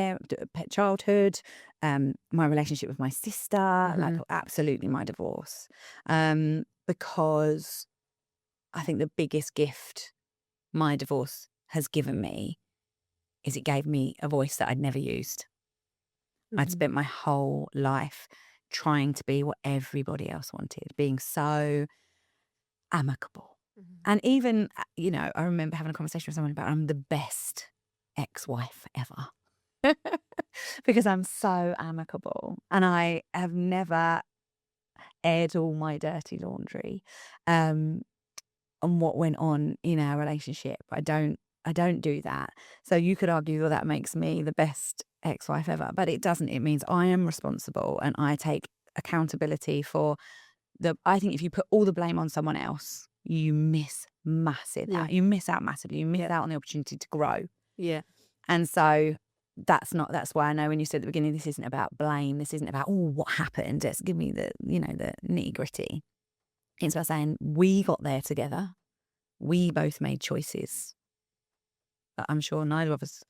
S2: childhood, my relationship with my sister, like absolutely my divorce. Because I think the biggest gift my divorce has given me is it gave me a voice that I'd never used. I'd spent my whole life trying to be what everybody else wanted, being so amicable. And even, I remember having a conversation with someone about I'm the best ex-wife ever because I'm so amicable, and I have never aired all my dirty laundry on what went on in our relationship. I don't do that. So you could argue that makes me the best ex-wife ever, but it doesn't. It means I am responsible and I take accountability for I think if you put all the blame on someone else, you miss massive.
S1: Yeah.
S2: You miss out massively. You miss out on the opportunity to grow.
S1: Yeah.
S2: And so that's why I know when you said at the beginning, this isn't about blame. This isn't about, what happened. Just give me the nitty gritty. It's about saying we got there together. We both made choices that I'm sure neither of us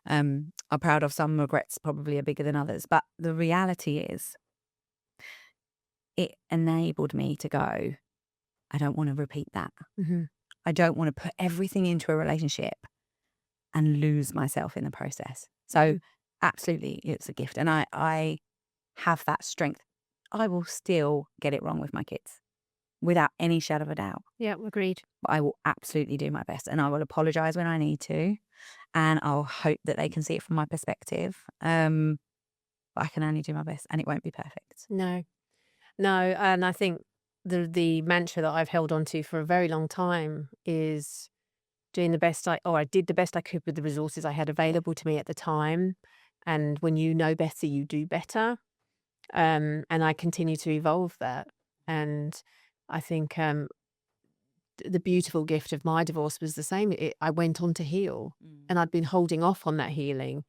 S2: are proud of. Some regrets probably are bigger than others. But the reality is it enabled me to go, I don't want to repeat that.
S1: Mm-hmm.
S2: I don't want to put everything into a relationship and lose myself in the process. So absolutely, it's a gift. And I have that strength. I will still get it wrong with my kids without any shadow of a doubt.
S1: Yeah, agreed.
S2: But I will absolutely do my best, and I will apologise when I need to, and I'll hope that they can see it from my perspective. But I can only do my best, and it won't be perfect.
S1: No, and I think the mantra that I've held on to for a very long time is doing the best I did the best I could with the resources I had available to me at the time. And when you know better, you do better. And I continue to evolve that. And I think the beautiful gift of my divorce was the same. I went on to heal, and I'd been holding off on that healing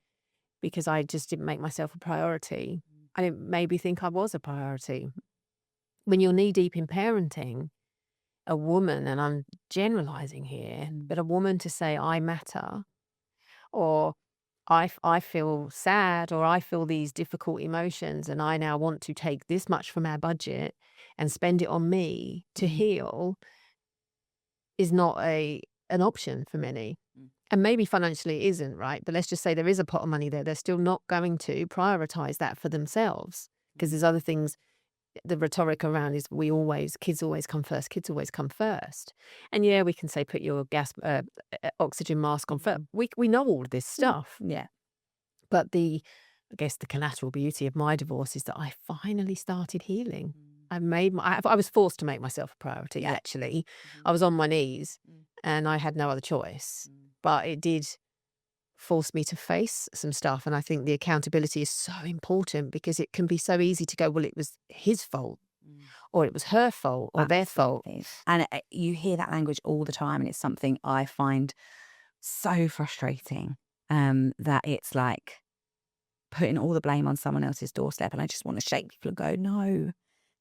S1: because I just didn't make myself a priority. I didn't maybe think I was a priority. When you're knee deep in parenting, a woman, and I'm generalizing here, but a woman to say, I matter, or I feel sad, or I feel these difficult emotions, and I now want to take this much from our budget and spend it on me to heal, is not an option for many. And maybe financially it isn't, right? But let's just say there is a pot of money there. They're still not going to prioritize that for themselves because there's other things. The rhetoric around is kids always come first. Kids always come first. And yeah, we can say put your oxygen mask on first. We know all of this stuff.
S2: Yeah.
S1: But I guess the collateral beauty of my divorce is that I finally started healing. I was forced to make myself a priority, actually. I was on my knees and I had no other choice. But it did force me to face some stuff. And I think the accountability is so important because it can be so easy to go, well, it was his fault or it was her fault or their fault.
S2: And you hear that language all the time. And it's something I find so frustrating, that it's like putting all the blame on someone else's doorstep. And I just want to shake people and go, no,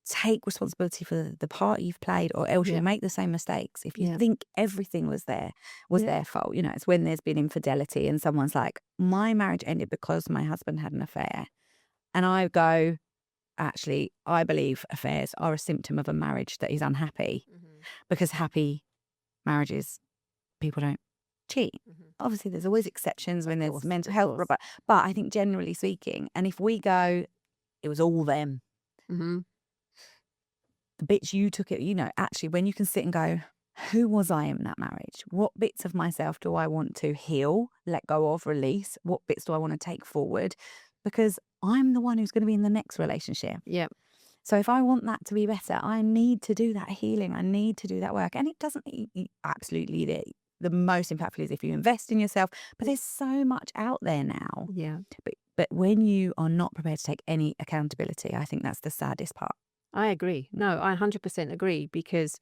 S2: take responsibility for the part you've played, or else you'll make the same mistakes. If you think everything was their fault, it's when there's been infidelity and someone's like, my marriage ended because my husband had an affair. And I go, actually, I believe affairs are a symptom of a marriage that is unhappy, because happy marriages, people don't cheat. Obviously, there's always exceptions when there's mental health, but I think generally speaking, and if we go, it was all them. The bits you took it, actually, when you can sit and go, who was I in that marriage? What bits of myself do I want to heal, let go of, release? What bits do I want to take forward? Because I'm the one who's going to be in the next relationship.
S1: Yep.
S2: So if I want that to be better, I need to do that healing. I need to do that work. And it doesn't absolutely, the most impactful is if you invest in yourself. But there's so much out there now.
S1: Yeah.
S2: But when you are not prepared to take any accountability, I think that's the saddest part.
S1: I agree. No, I 100% agree, because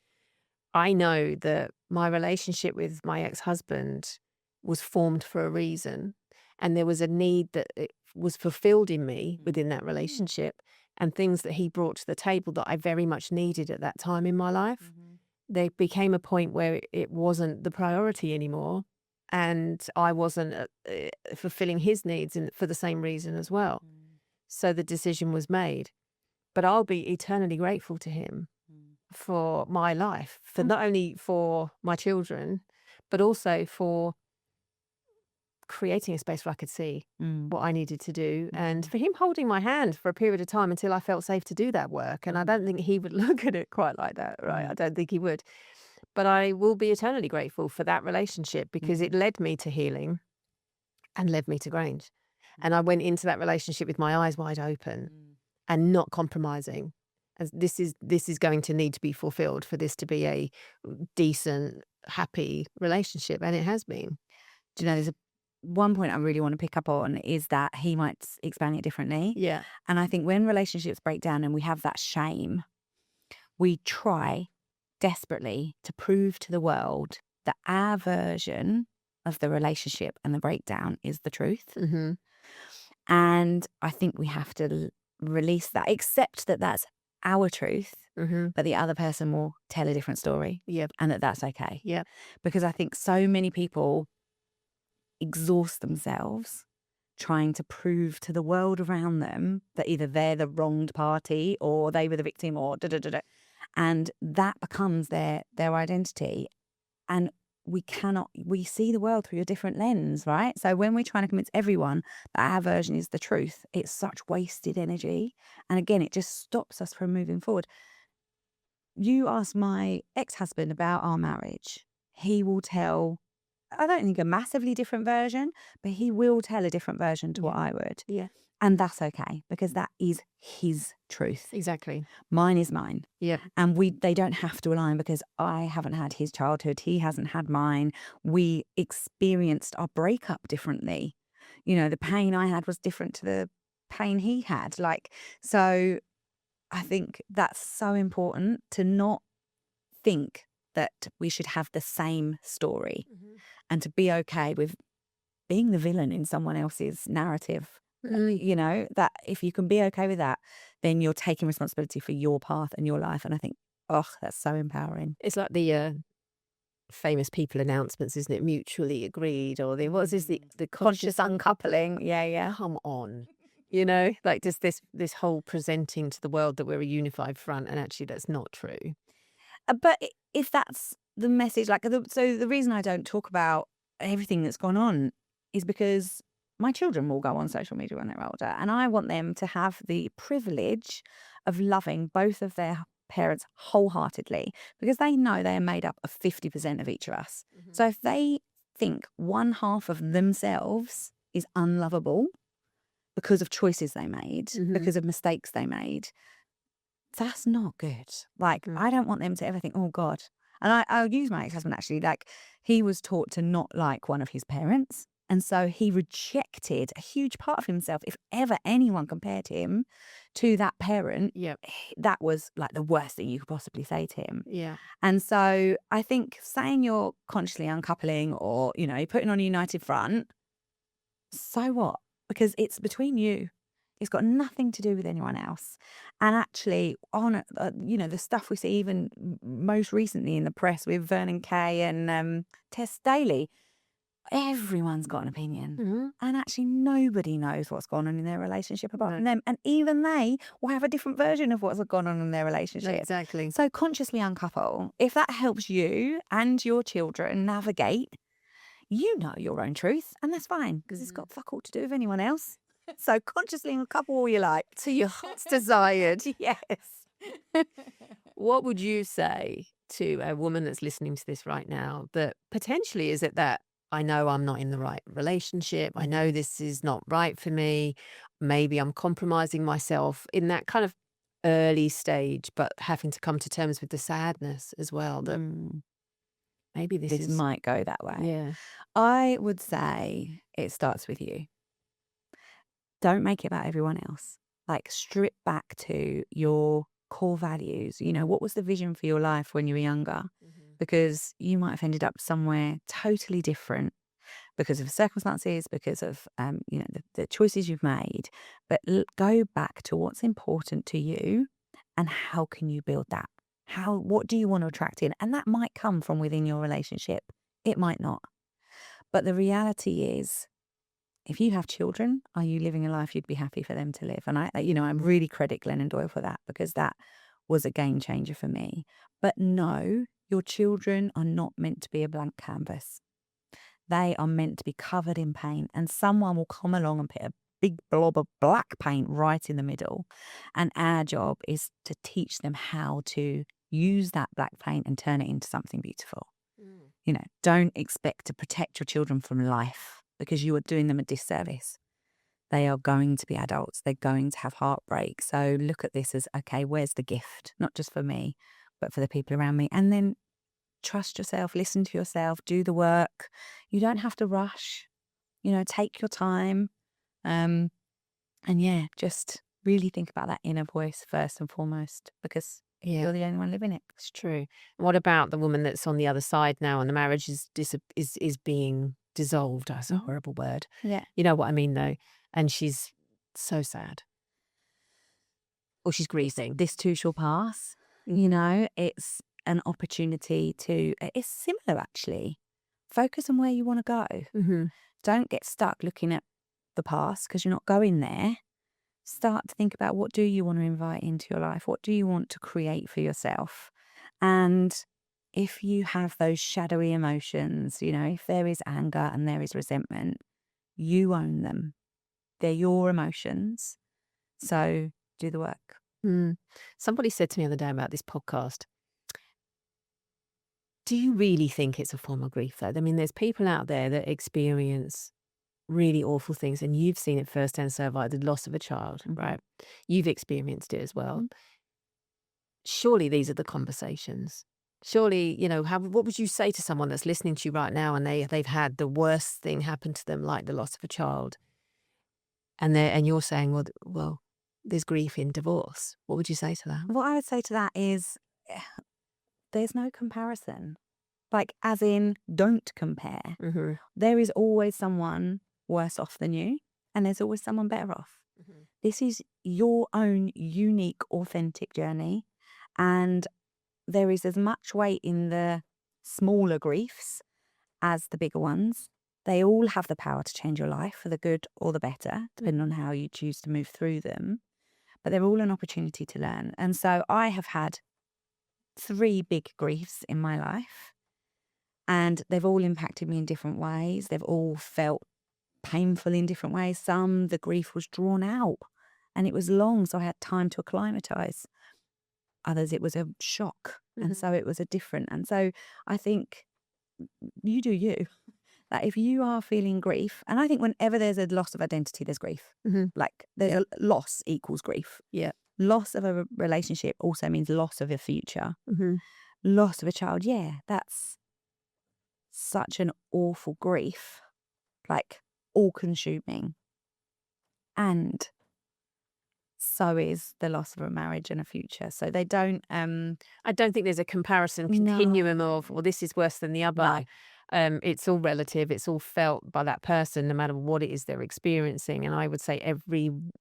S1: I know that my relationship with my ex-husband was formed for a reason, and there was a need that it was fulfilled in me within that relationship, and things that he brought to the table that I very much needed at that time in my life. There became a point where it wasn't the priority anymore, and I wasn't fulfilling his needs for the same reason as well. So the decision was made. But I'll be eternally grateful to him for my life, for not only for my children, but also for creating a space where I could see what I needed to do, and for him holding my hand for a period of time until I felt safe to do that work. And I don't think he would look at it quite like that, right? I don't think he would. But I will be eternally grateful for that relationship, because it led me to healing and led me to Grange. And I went into that relationship with my eyes wide open and not compromising. As this is going to need to be fulfilled for this to be a decent, happy relationship, and it has been.
S2: Do you know, there's one point I really want to pick up on is that he might expand it differently.
S1: Yeah.
S2: And I think when relationships break down and we have that shame, we try desperately to prove to the world that our version of the relationship and the breakdown is the truth. And I think we have to release that, accept that that's our truth, but the other person will tell a different story.
S1: Yep.
S2: And that's okay.
S1: Yep.
S2: Because I think so many people exhaust themselves trying to prove to the world around them that either they're the wronged party or they were the victim or da-da-da-da. And that becomes their identity. And we see the world through a different lens, right? So when we're trying to convince everyone that our version is the truth, it's such wasted energy. And again, it just stops us from moving forward. You ask my ex-husband about our marriage, he will tell, I don't think a massively different version, but he will tell a different version to what I would.
S1: Yeah.
S2: And that's okay, because that is his truth.
S1: Exactly.
S2: Mine is mine.
S1: Yeah.
S2: And they don't have to align, because I haven't had his childhood. He hasn't had mine. We experienced our breakup differently. You know, the pain I had was different to the pain he had. So I think that's so important, to not think that we should have the same story, and to be okay with being the villain in someone else's narrative. You know, that if you can be okay with that, then you're taking responsibility for your path and your life. And I think, oh, that's so empowering.
S1: It's like the famous people announcements, isn't it? Mutually agreed, or the
S2: Conscious uncoupling. Yeah.
S1: Come on. You know, like just this whole presenting to the world that we're a unified front, and actually that's not true.
S2: But if that's the message, so the reason I don't talk about everything that's gone on is because my children will go on social media when they're older, and I want them to have the privilege of loving both of their parents wholeheartedly, because they know they are made up of 50% of each of us. So if they think one half of themselves is unlovable because of choices they made, because of mistakes they made, that's not good. I don't want them to ever think, oh God. And I'll use my ex-husband actually. He was taught to not like one of his parents. And so he rejected a huge part of himself. If ever anyone compared him to that parent, that was like the worst thing you could possibly say to him.
S1: Yeah.
S2: And so I think saying you're consciously uncoupling, or, you know, putting on a united front, so what? Because it's between you. It's got nothing to do with anyone else. And actually, on the stuff we see even most recently in the press with Vernon Kay and Tess Daly, everyone's got an opinion. And actually, nobody knows what's gone on in their relationship apart from them. And even they will have a different version of what's gone on in their relationship.
S1: Exactly.
S2: So consciously uncouple, if that helps you and your children navigate, you know your own truth, and that's fine, because it's got fuck all to do with anyone else. So consciously uncouple all you like.
S1: To your heart's desired.
S2: Yes.
S1: What would you say to a woman that's listening to this right now that potentially is at that, I know I'm not in the right relationship, I know this is not right for me, maybe I'm compromising myself, in that kind of early stage, but having to come to terms with the sadness as well, that maybe this
S2: might go that way.
S1: Yeah.
S2: I would say it starts with you. Don't make it about everyone else. Strip back to your core values. You know, what was the vision for your life when you were younger? Because you might have ended up somewhere totally different because of circumstances, because of the choices you've made. But go back to what's important to you, and how can you build that? What do you want to attract in? And that might come from within your relationship. It might not. But the reality is, if you have children, are you living a life you'd be happy for them to live? And I really credit Glennon Doyle for that, because that was a game changer for me. But no, your children are not meant to be a blank canvas. They are meant to be covered in paint, and someone will come along and put a big blob of black paint right in the middle. And our job is to teach them how to use that black paint and turn it into something beautiful. You know, don't expect to protect your children from life, because you are doing them a disservice. They are going to be adults. They're going to have heartbreak. So look at this as, okay, where's the gift? Not just for me, but for the people around me. And then trust yourself, listen to yourself, do the work. You don't have to rush. You know, take your time. And yeah, just really think about that inner voice first and foremost, because you're the only one living it.
S1: It's true. What about the woman that's on the other side now, and the marriage is being dissolved? That's a horrible word.
S2: Yeah.
S1: You know what I mean, though. And she's so sad. Or she's grieving.
S2: This too shall pass. You know, it's an opportunity it's similar actually. Focus on where you want to go. Don't get stuck looking at the past, because you're not going there. Start to think about, what do you want to invite into your life? What do you want to create for yourself? And if you have those shadowy emotions, if there is anger and there is resentment, you own them. They're your emotions. So do the work.
S1: Somebody said to me the other day about this podcast, do you really think it's a form of grief, though? I mean, there's people out there that experience really awful things, and you've seen it firsthand, so have I, the loss of a child, right? You've experienced it as well. Surely these are the conversations. Surely, what would you say to someone that's listening to you right now and they've had the worst thing happen to them, like the loss of a child, and you're saying, well, there's grief in divorce. What would you say to that?
S2: What I would say to that is there's no comparison. Like, as in, don't compare. There is always someone worse off than you, and there's always someone better off. This is your own unique, authentic journey, and there is as much weight in the smaller griefs as the bigger ones. They all have the power to change your life for the good or the better, depending on how you choose to move through them. But they're all an opportunity to learn. And so I have had 3 big griefs in my life, and they've all impacted me in different ways. They've all felt painful in different ways. Some, the grief was drawn out and it was long, so I had time to acclimatise. Others, it was a shock, and so it was a different. And so I think you do you. That if you are feeling grief, and I think whenever there's a loss of identity, there's grief. Like the loss equals grief.
S1: Yeah.
S2: Loss of a relationship also means loss of a future. Loss of a child, that's such an awful grief, like all-consuming. And so is the loss of a marriage and a future. So they don't...
S1: I don't think there's a comparison continuum of, well, this is worse than the other. No. It's all relative. It's all felt by that person, no matter what it is they're experiencing. And I would say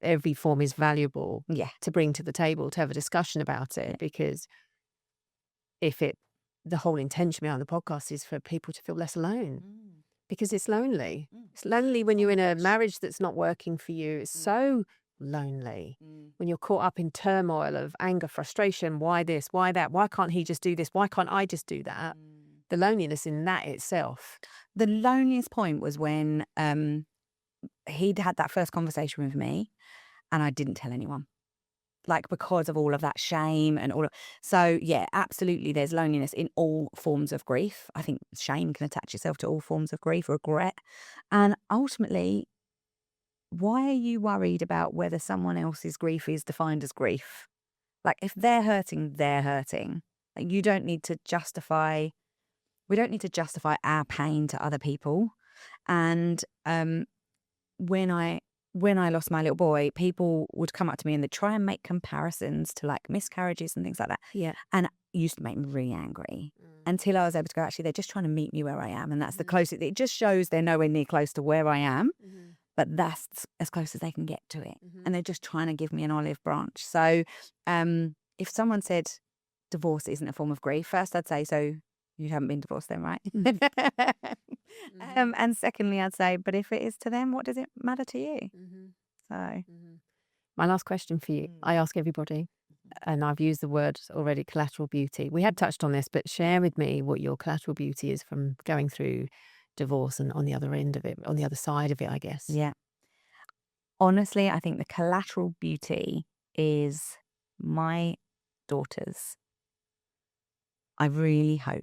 S1: every form is valuable to bring to the table, to have a discussion about it. Because the whole intention behind the podcast is for people to feel less alone. Because it's lonely. It's lonely when you're in a marriage that's not working for you. It's so lonely when you're caught up in turmoil of anger, frustration. Why this? Why that? Why can't he just do this? Why can't I just do that? The loneliness in that itself.
S2: The loneliest point was when he'd had that first conversation with me and I didn't tell anyone. Like, because of all of that shame and all of... So, absolutely, there's loneliness in all forms of grief. I think shame can attach itself to all forms of grief, regret. And ultimately, why are you worried about whether someone else's grief is defined as grief? Like, if they're hurting, they're hurting. Like, you don't need to justify... We don't need to justify our pain to other people. And when I lost my little boy, people would come up to me and they'd try and make comparisons to like miscarriages and things like that.
S1: Yeah.
S2: And it used to make me really angry until I was able to go, actually, they're just trying to meet me where I am. And that's the closest. It just shows they're nowhere near close to where I am. But that's as close as they can get to it. And they're just trying to give me an olive branch. So if someone said divorce isn't a form of grief, first I'd say, so you haven't been divorced then, right? And secondly, I'd say, but if it is to them, what does it matter to you? So,
S1: my last question for you, I ask everybody, and I've used the word already, collateral beauty. We had touched on this, but share with me what your collateral beauty is from going through divorce and on the other end of it, on the other side of it, I guess.
S2: Yeah. Honestly, I think the collateral beauty is my daughters. I really hope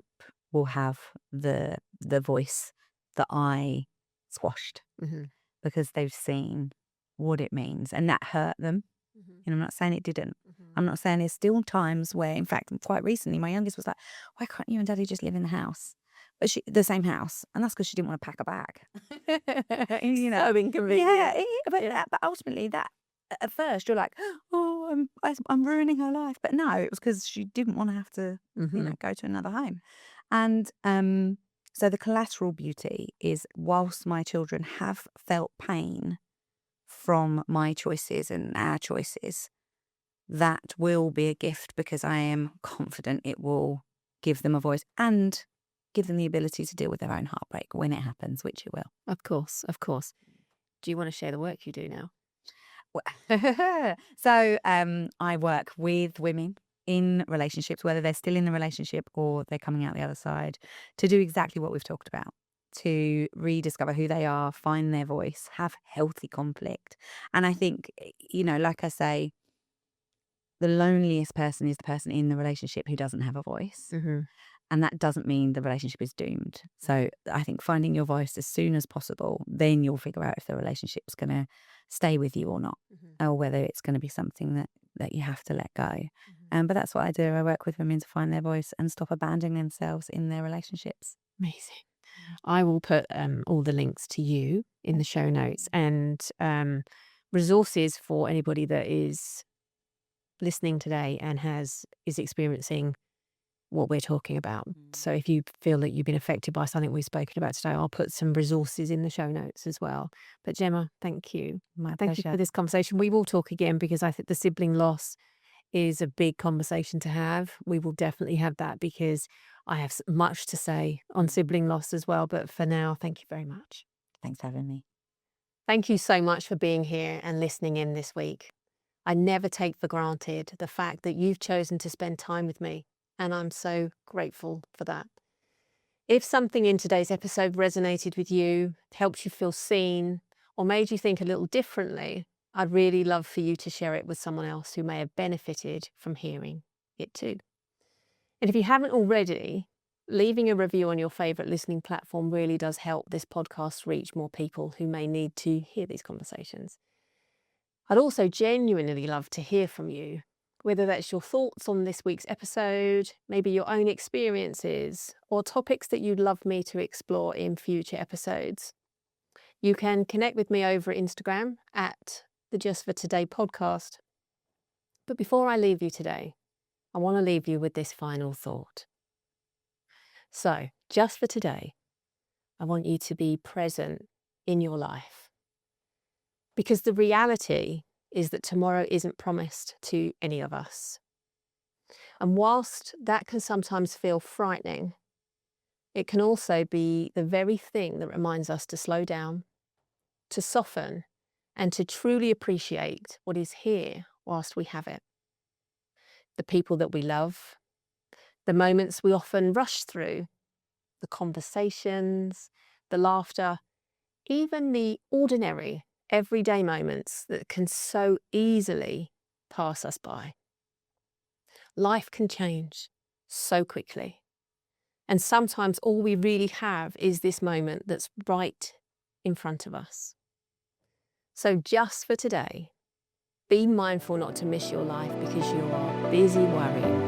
S2: will have the voice that I squashed because they've seen what it means, and that hurt them. And I'm not saying it didn't. I'm not saying there's still times where, in fact, quite recently, my youngest was like, why can't you and Daddy just live in the house? But the same house. And that's because she didn't want to pack a bag.
S1: So inconvenient.
S2: But ultimately that, at first you're like, oh, I'm ruining her life. But no, it was because she didn't want to have to, go to another home. And so the collateral beauty is, whilst my children have felt pain from my choices and our choices, that will be a gift, because I am confident it will give them a voice and give them the ability to deal with their own heartbreak when it happens, which it will.
S1: Of course, of course. Do you want to share the work you do now?
S2: So I work with women in relationships, whether they're still in the relationship or they're coming out the other side, to do exactly what we've talked about, to rediscover who they are, find their voice, have healthy conflict. And I think, like I say, the loneliest person is the person in the relationship who doesn't have a voice.
S1: Mm-hmm.
S2: And that doesn't mean the relationship is doomed. So I think finding your voice as soon as possible, then you'll figure out if the relationship's going to stay with you or not, or whether it's going to be something that you have to let go. But that's what I do. I work with women to find their voice and stop abandoning themselves in their relationships.
S1: Amazing. I will put all the links to you in the show notes and resources for anybody that is listening today and is experiencing what we're talking about. So if you feel that you've been affected by something we've spoken about today, I'll put some resources in the show notes as well. But Gemma, thank you.
S2: My
S1: Thank you
S2: pleasure.
S1: for this conversation. We will talk again because I think the sibling loss is a big conversation to have. We will definitely have that because I have much to say on sibling loss as well. But for now, thank you very much.
S2: Thanks for having me.
S1: Thank you so much for being here and listening in this week. I never take for granted the fact that you've chosen to spend time with me, and I'm so grateful for that. If something in today's episode resonated with you, helped you feel seen, or made you think a little differently, I'd really love for you to share it with someone else who may have benefited from hearing it too. And if you haven't already, leaving a review on your favourite listening platform really does help this podcast reach more people who may need to hear these conversations. I'd also genuinely love to hear from you, whether that's your thoughts on this week's episode, maybe your own experiences, or topics that you'd love me to explore in future episodes. You can connect with me over Instagram at the Just for Today podcast. But before I leave you today, I want to leave you with this final thought. So, just for today, I want you to be present in your life. Because the reality is that tomorrow isn't promised to any of us. And whilst that can sometimes feel frightening, it can also be the very thing that reminds us to slow down, to soften, and to truly appreciate what is here whilst we have it. The people that we love, the moments we often rush through, the conversations, the laughter, even the ordinary, everyday moments that can so easily pass us by. Life can change so quickly. And sometimes all we really have is this moment that's right in front of us. So just for today, be mindful not to miss your life because you are busy worrying.